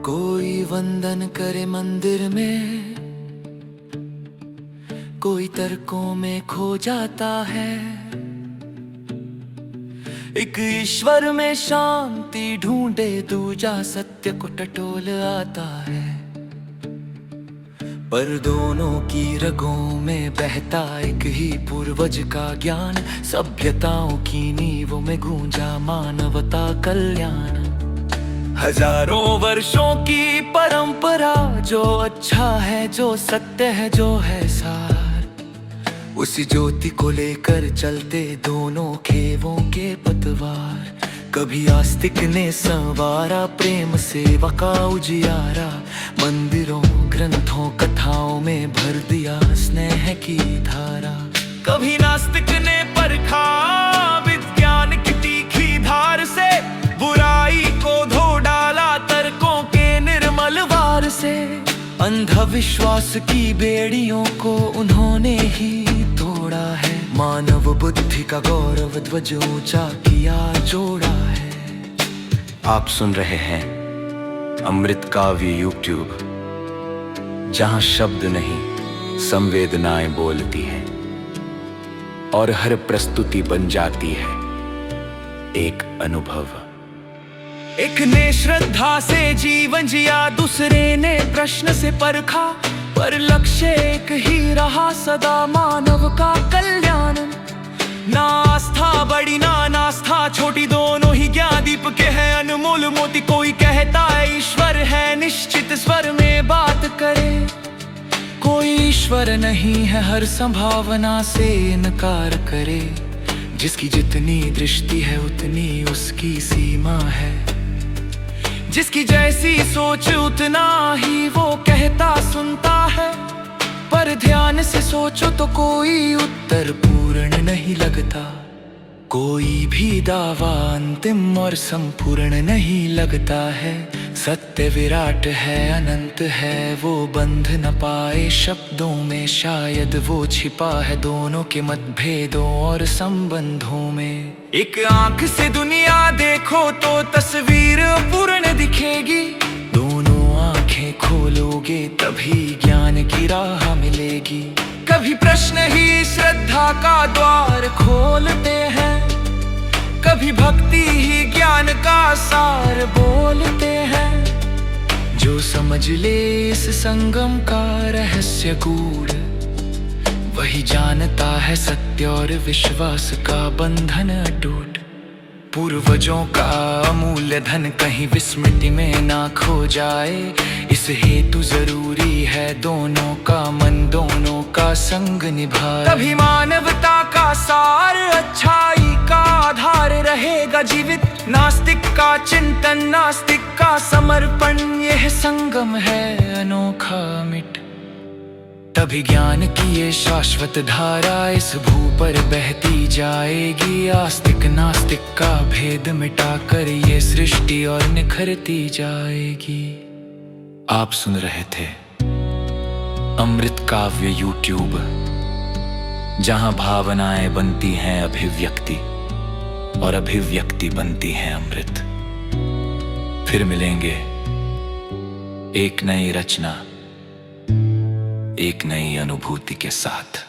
कोई वंदन करे मंदिर में, कोई तर्कों में खो जाता है। एक ईश्वर में शांति ढूंढे, दूजा सत्य को टटोल आता है। पर दोनों की रगों में बहता एक ही पूर्वज का ज्ञान, सभ्यताओं की नींवों में गूंजा मानवता कल्याण। हजारों वर्षों की परंपरा, जो अच्छा है, जो सत्य है, जो है सार, उसी ज्योति को लेकर चलते दोनों खेवों के पतवार। कभी आस्तिक ने संवारा प्रेम सेवा का उजियारा, मंदिरों ग्रंथों कथाओं में भर दिया स्नेह की धारा। कभी नास्तिक ने परखा विज्ञान की तीखी धार से, बुराई को धो डाला तर्कों के निर्मल वार से। अंधविश्वास की बेड़ियों को उन्होंने ही तोड़ा है, मानव बुद्धि का गौरव ध्वज ऊंचा किया जोड़ा है। आप सुन रहे हैं अमृत काव्य यूट्यूब, जहां शब्द नहीं संवेदनाएं बोलती हैं और हर प्रस्तुति बन जाती है एक अनुभव। एक ने श्रद्धा से जीवन जिया, दूसरे ने प्रश्न से परखा, पर लक्ष्य एक ही रहा सदा मानव का कल्याण। ना आस्था बड़ी ना नास्था छोटी, दोनों ही ज्ञान दीप के हैं अनमोल मोती। कोई कहता है ईश्वर है निश्चित स्वर में बात करे, कोई ईश्वर नहीं है हर संभावना से इनकार करे। जिसकी जितनी दृष्टि है उतनी उसकी सीमा है, जिसकी जैसी सोच उतना ही वो कहता सुनता है। पर ध्यान से सोचो तो कोई उत्तर पूर्ण नहीं लगता, कोई भी दावा अंतिम और संपूर्ण नहीं लगता है। सत्य विराट है अनंत है, वो बंध न पाए शब्दों में, शायद वो छिपा है दोनों के मतभेदों और संबंधों में। एक आंख से दुनिया देखो तो तस्वीर पूर्ण दिखेगी, दोनों आंखें खोलोगे तभी ज्ञान की राह मिलेगी। कभी प्रश्न ही श्रद्धा का द्वार खोलते हैं, कभी भक्ति ही ज्ञान का सार बोलते हैं। जो समझ ले इस संगम का रहस्य गूढ़, वही जानता है सत्य और विश्वास का बंधन अटूट। पूर्वजों का अमूल्य धन कहीं विस्मृति में ना खो जाए, इस हेतु जरूरी है दोनों का मन, दोनों का संग निभाए। तभी मानवता का सार अच्छाई का आधार रहेगा जीवित। नास्तिक का चिंतन, नास्तिक का समर्पण, यह संगम है अनोखा मिट। तभी ज्ञान की ये शाश्वत धारा इस भू पर बहती जाएगी। आस्तिक नास्तिक का भेद मिटाकर ये सृष्टि और निखरती जाएगी। आप सुन रहे थे अमृत काव्य यूट्यूब, जहां भावनाएं बनती हैं अभिव्यक्ति और अभिव्यक्ति बनती है अमृत। फिर मिलेंगे एक नई रचना, एक नई अनुभूति के साथ।